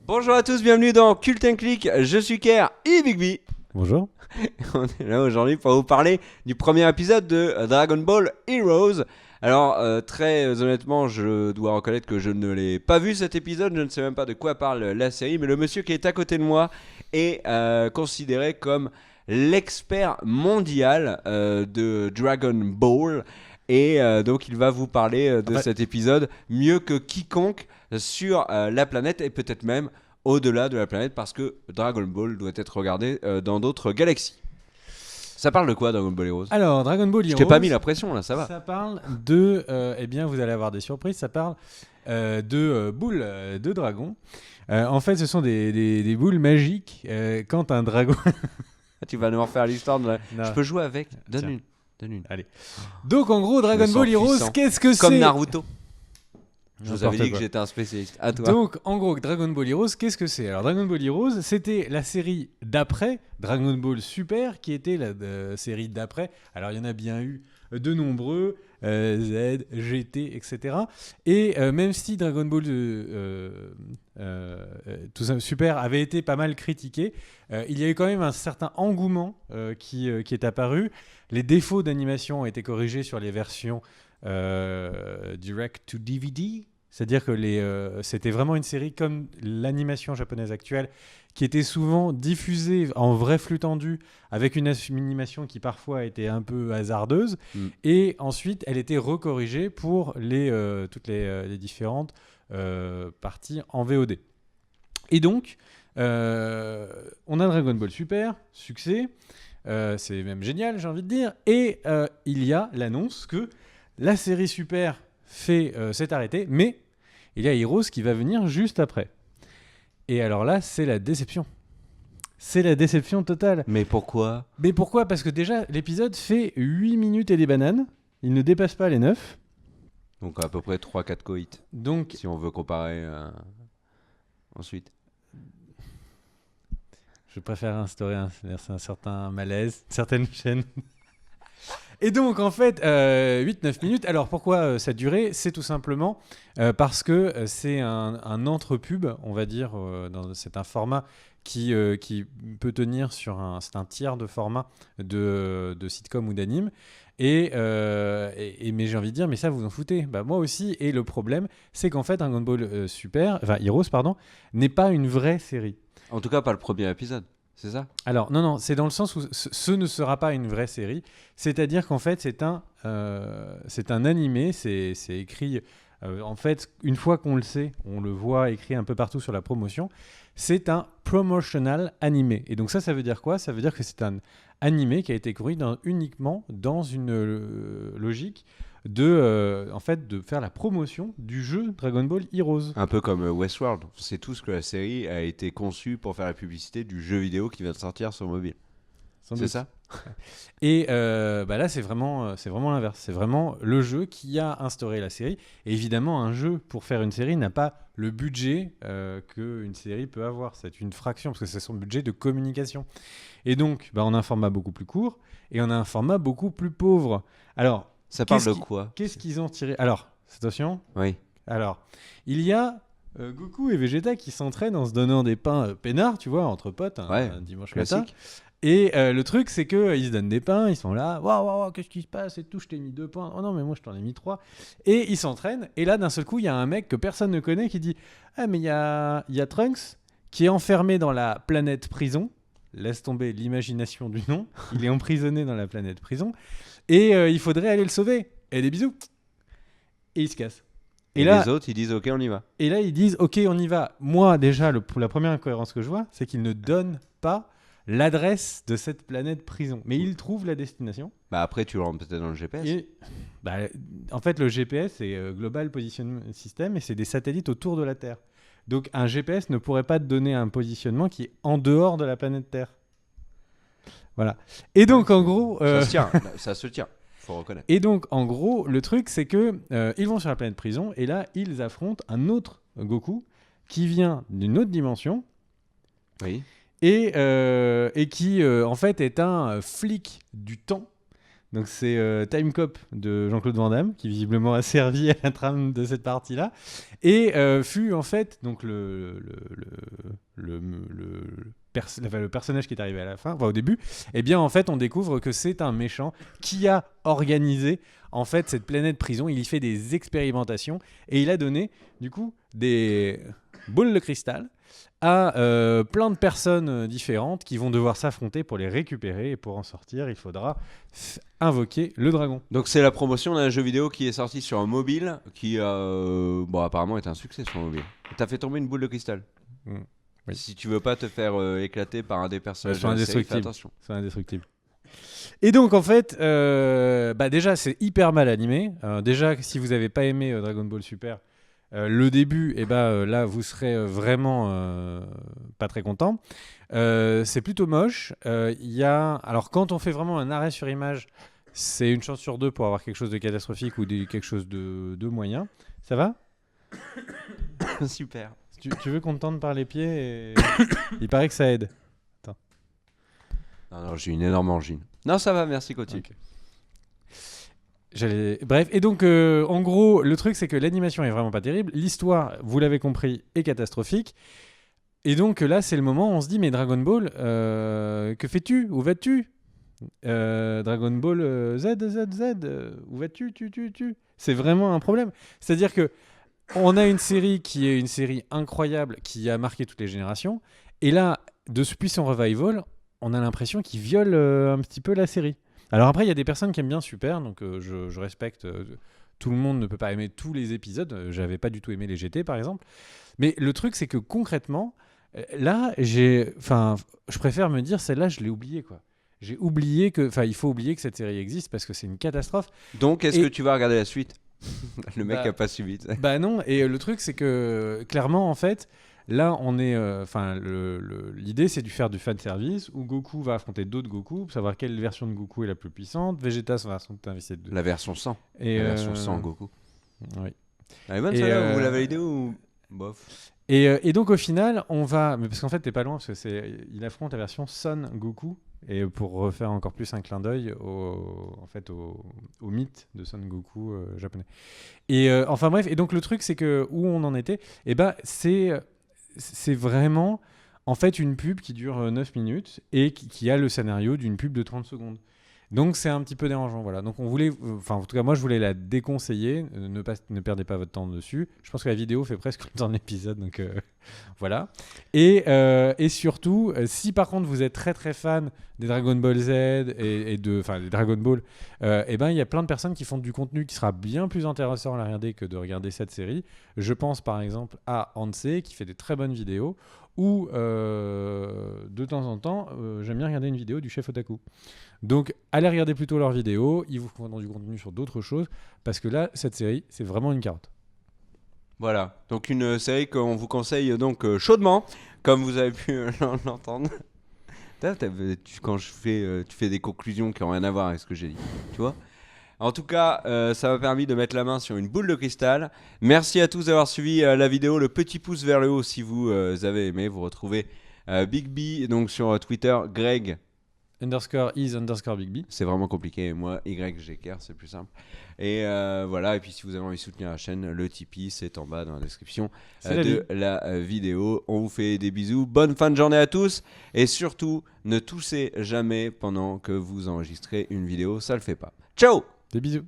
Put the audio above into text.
Bonjour à tous, bienvenue dans Cult & Click, je suis Ker et Bigby. Bonjour. On est là aujourd'hui pour vous parler du premier épisode de Dragon Ball Heroes. Alors très honnêtement, je dois reconnaître que je ne l'ai pas vu cet épisode, je ne sais même pas de quoi parle la série, mais le monsieur qui est à côté de moi est considéré comme l'expert mondial de Dragon Ball. Et donc il va vous parler de cet épisode mieux que quiconque sur la planète et peut-être même au-delà de la planète parce que Dragon Ball doit être regardé dans d'autres galaxies. Ça parle de quoi Dragon Ball Heroes ? Alors, Dragon Ball Heroes. Je t'ai pas mis la pression là, ça va. Ça parle de. Eh bien, vous allez avoir des surprises. Ça parle de boules de dragon. En fait, ce sont des boules magiques. Quand un dragon. Tu vas nous refaire l'histoire de la... Non. Je peux jouer avec. Donne Tiens. une. Donne une. Allez. Donc, en gros, Je Dragon me Ball sens Heroes, puissant. qu'est-ce que c'est ? Comme Naruto. Je vous avais N'importe dit que quoi. j'étais un spécialiste. À toi. Donc, en gros, Dragon Ball Heroes, qu'est-ce que c'est ? Alors, Dragon Ball Heroes, c'était la série d'après Dragon Ball Super, qui était la série d'après. Alors, il y en a bien eu de nombreux, Z, GT, etc. Et même si Dragon Ball tout ça, Super avait été pas mal critiqué, il y a eu quand même un certain engouement qui est apparu. Les défauts d'animation ont été corrigés sur les versions direct to DVD, c'est-à-dire que c'était vraiment une série comme l'animation japonaise actuelle qui était souvent diffusée en vrai flux tendu avec une animation qui parfois était un peu hasardeuse et ensuite elle était recorrigée pour toutes les différentes parties en VOD. Et donc on a Dragon Ball Super, succès, c'est même génial j'ai envie de dire, et il y a l'annonce que la série Super s'est arrêtée, mais il y a Heroes qui va venir juste après. Et alors là, c'est la déception. C'est la déception totale. Mais pourquoi ? Mais pourquoi ? Parce que déjà, l'épisode fait 8 minutes et des bananes. Il ne dépasse pas les 9. Donc à peu près 3-4 coïts. Donc, si on veut comparer ensuite. Je préfère instaurer un certain malaise, une certaine chaîne. Et donc, en fait, 8-9 minutes. Alors, pourquoi cette durée ? C'est tout simplement parce que c'est un entre-pub, on va dire. C'est un format qui peut tenir sur c'est un tiers de format de sitcom ou d'anime. Mais j'ai envie de dire, mais ça, vous en foutez. Bah, moi aussi. Et le problème, c'est qu'en fait, Dragon Ball Heroes, n'est pas une vraie série. En tout cas, pas le premier épisode. C'est ça ? Alors, non, c'est dans le sens où ce ne sera pas une vraie série. C'est-à-dire qu'en fait, c'est un animé, c'est écrit... en fait, une fois qu'on le sait, on le voit écrit un peu partout sur la promotion, c'est un promotional animé. Et donc ça veut dire quoi ? Ça veut dire que c'est un animé qui a été écrit uniquement dans une logique de faire la promotion du jeu Dragon Ball Heroes. Un peu comme Westworld. C'est tout ce que la série a été conçue pour faire la publicité du jeu vidéo qui vient de sortir sur mobile. C'est ça ? Et là, c'est vraiment l'inverse. C'est vraiment le jeu qui a instauré la série. Et évidemment, un jeu, pour faire une série, n'a pas le budget qu'une série peut avoir. C'est une fraction, parce que c'est son budget de communication. Et donc, on a un format beaucoup plus court et on a un format beaucoup plus pauvre. Alors, ça parle de quoi ? Qu'est-ce qu'ils ont tiré ? Alors, attention. Oui. Alors, il y a Goku et Vegeta qui s'entraînent en se donnant des pains peinards, tu vois, entre potes, un dimanche classique. matin. Et le truc, c'est qu'ils se donnent des pains, ils sont là, waouh, qu'est-ce qui se passe et tout, je t'ai mis 2 points. Oh non, mais moi je t'en ai mis 3. Et ils s'entraînent, et là d'un seul coup, il y a un mec que personne ne connaît qui dit ah, mais il y a Trunks qui est enfermé dans la planète prison. Laisse tomber l'imagination du nom. Il est emprisonné dans la planète prison. Et il faudrait aller le sauver. Et des bisous. Et il se casse. Et là, les autres, ils disent ok, on y va. Et là, ils disent ok, on y va. Moi, déjà, la première incohérence que je vois, c'est qu'ils ne donnent pas l'adresse de cette planète prison. Mais ils trouvent la destination. Après, tu le rentres peut-être dans le GPS. Et, en fait, le GPS, c'est Global Position System, et c'est des satellites autour de la Terre. Donc, un GPS ne pourrait pas te donner un positionnement qui est en dehors de la planète Terre. Voilà. Et donc, en gros... ça se tient. Faut reconnaître. Et donc, en gros, le truc, c'est que ils vont sur la planète prison, et là, ils affrontent un autre Goku qui vient d'une autre dimension. Oui. Et qui, en fait, est un flic du temps. Donc c'est Time Cop de Jean-Claude Van Damme qui visiblement a servi à la trame de cette partie-là et fut en fait donc le personnage qui est arrivé à la fin, enfin au début, eh bien en fait on découvre que c'est un méchant qui a organisé en fait cette planète prison. Il y fait des expérimentations et il a donné du coup des boules de cristal à plein de personnes différentes qui vont devoir s'affronter pour les récupérer, et pour en sortir il faudra invoquer le dragon. Donc c'est la promotion d'un jeu vidéo qui est sorti sur un mobile qui bon, apparemment est un succès sur mobile. T'as fait tomber une boule de cristal. Oui. Si tu veux pas te faire éclater par un des personnages C'est de la série, fais indestructible. attention. C'est indestructible. Et donc en fait, déjà c'est hyper mal animé. Déjà si vous n'avez pas aimé Dragon Ball Super, le début, là vous serez vraiment pas très content. C'est plutôt moche. Alors quand on fait vraiment un arrêt sur image, c'est une chance sur deux pour avoir quelque chose de catastrophique ou quelque chose de moyen. Ça va ? Super. Tu veux qu'on te tente par les pieds et... Il paraît que ça aide. Non, j'ai une énorme angine. Non, ça va, merci, continue. Okay. Bref, et donc en gros, le truc c'est que l'animation est vraiment pas terrible. L'histoire, vous l'avez compris, est catastrophique. Et donc là, c'est le moment où on se dit, mais Dragon Ball, que fais-tu ? Où vas-tu ? Dragon Ball Z, où vas-tu ? C'est vraiment un problème. C'est-à-dire que on a une série qui est une série incroyable qui a marqué toutes les générations. Et là, depuis son revival, on a l'impression qu'il viole un petit peu la série. Alors après, il y a des personnes qui aiment bien Super, donc je respecte. Tout le monde ne peut pas aimer tous les épisodes. J'avais pas du tout aimé les GT, par exemple. Mais le truc, c'est que concrètement, là, je préfère me dire, celle-là, je l'ai oubliée, quoi. J'ai oublié il faut oublier que cette série existe parce que c'est une catastrophe. Donc, est-ce que tu vas regarder la suite ? Le mec a pas suivi. Bah non, et le truc c'est que clairement en fait, là on est, l'idée c'est de faire du fan service où Goku va affronter d'autres Goku pour savoir quelle version de Goku est la plus puissante. Vegeta va s'investir de la version 100. Et la version 100 Goku. Oui. Elle est bonne celle-là, vous l'avez idée ou bof ? Et donc au final, on va, mais parce qu'en fait t'es pas loin parce que il affronte la version Son Goku. Et pour refaire encore plus un clin d'œil au mythe de Son Goku japonais. Et enfin bref, et donc le truc c'est que où on en était, c'est vraiment en fait une pub qui dure 9 minutes et qui a le scénario d'une pub de 30 secondes. Donc c'est un petit peu dérangeant, voilà. Donc on voulait, en tout cas moi je voulais la déconseiller, ne perdez pas votre temps dessus. Je pense que la vidéo fait presque le temps de l'épisode, donc voilà. Et surtout, si par contre vous êtes très très fan des Dragon Ball Z et des Dragon Ball, il y a plein de personnes qui font du contenu qui sera bien plus intéressant à la regarder que de regarder cette série. Je pense par exemple à Ansei qui fait des très bonnes vidéos, ou de temps en temps, j'aime bien regarder une vidéo du chef Otaku. Donc, allez regarder plutôt leurs vidéos. Ils vous font du contenu sur d'autres choses. Parce que là, cette série, c'est vraiment une carotte. Voilà. Donc, une série qu'on vous conseille donc chaudement, comme vous avez pu l'entendre. Quand tu fais des conclusions qui n'ont rien à voir avec ce que j'ai dit. Tu vois ? En tout cas, ça m'a permis de mettre la main sur une boule de cristal. Merci à tous d'avoir suivi la vidéo. Le petit pouce vers le haut si vous avez aimé. Vous retrouvez Big B donc sur Twitter, Greg _is_Big B. C'est vraiment compliqué. Moi, YGKR, c'est plus simple. Et voilà. Et puis, si vous avez envie de soutenir la chaîne, le Tipeee, c'est en bas dans la description de la vidéo. On vous fait des bisous. Bonne fin de journée à tous. Et surtout, ne toussez jamais pendant que vous enregistrez une vidéo. Ça le fait pas. Ciao! Des bisous.